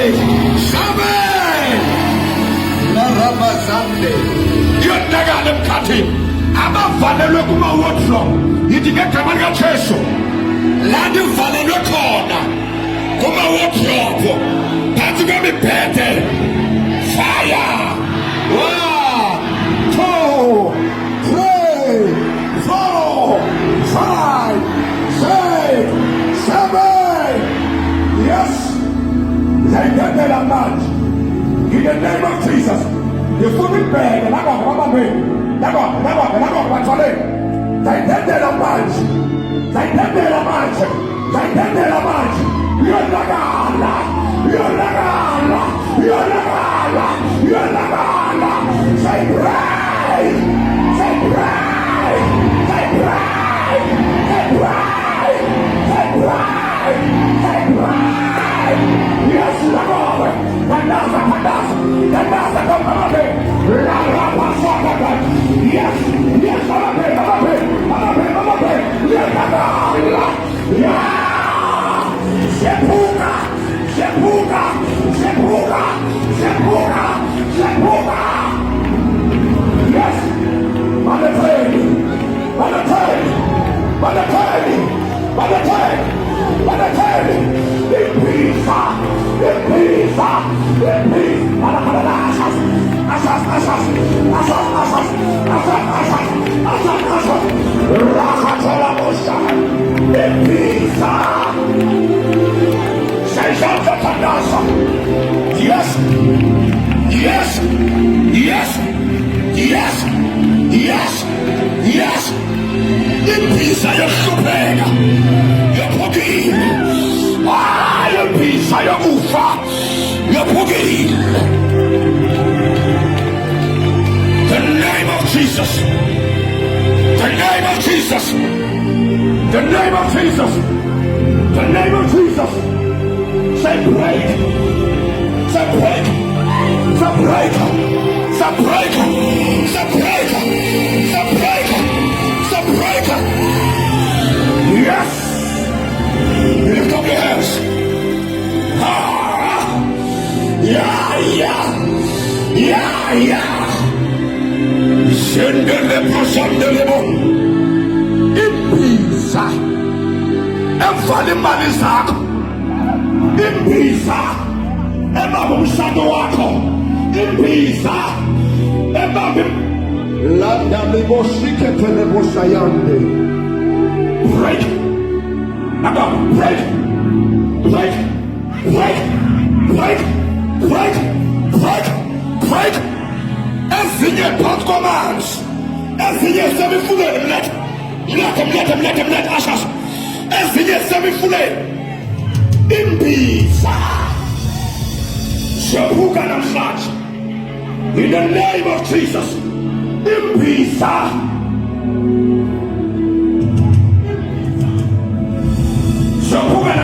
Amen. Narabazande. Yonagale mkati. Abavalelwe kuma-wardflo. Yidinga kamanga cheso. Landi valelwe khona. Kuma-wardrobe. Phansi kwemibhede. Fire. 1, 2, 3, 4, 5, 6, 7. Yes. In the name of Jesus. The food bed, and I got Mama Bay. I got what's on it. They did the march. They did the march. They did the march. You're the God. You're the God. You're the God. You're the God. Say praise. Say praise. Say praise. Say praise. Say praise. Say praise. Yes, Lord. Yes, yes, yes, yes, yes, yes, yes. Impisa yokupheka, yophukile. Impisa yokufa, yophukile. The name of Jesus. The name of Jesus. The name of Jesus. The name of Jesus. Say break. Say break. Say break. Say break. Say break. Say break. Say break. Yes. Lift up your hands. Ah. Yeah, yeah. Yeah, yeah. Send the prosandebo. Impisa. Evale mali zakho. Impisa. Ebaba umshado wakho. Impisa. Ebaba landa liboshike teleboshayande. Break. Now break. Break. Break. Break. Break. Break. Break. Ezinye pot commands. Ezinye semifule let ashas. Ezinye semifule. Impisa. Shepuka namhlanje. In the name of Jesus. Impisa.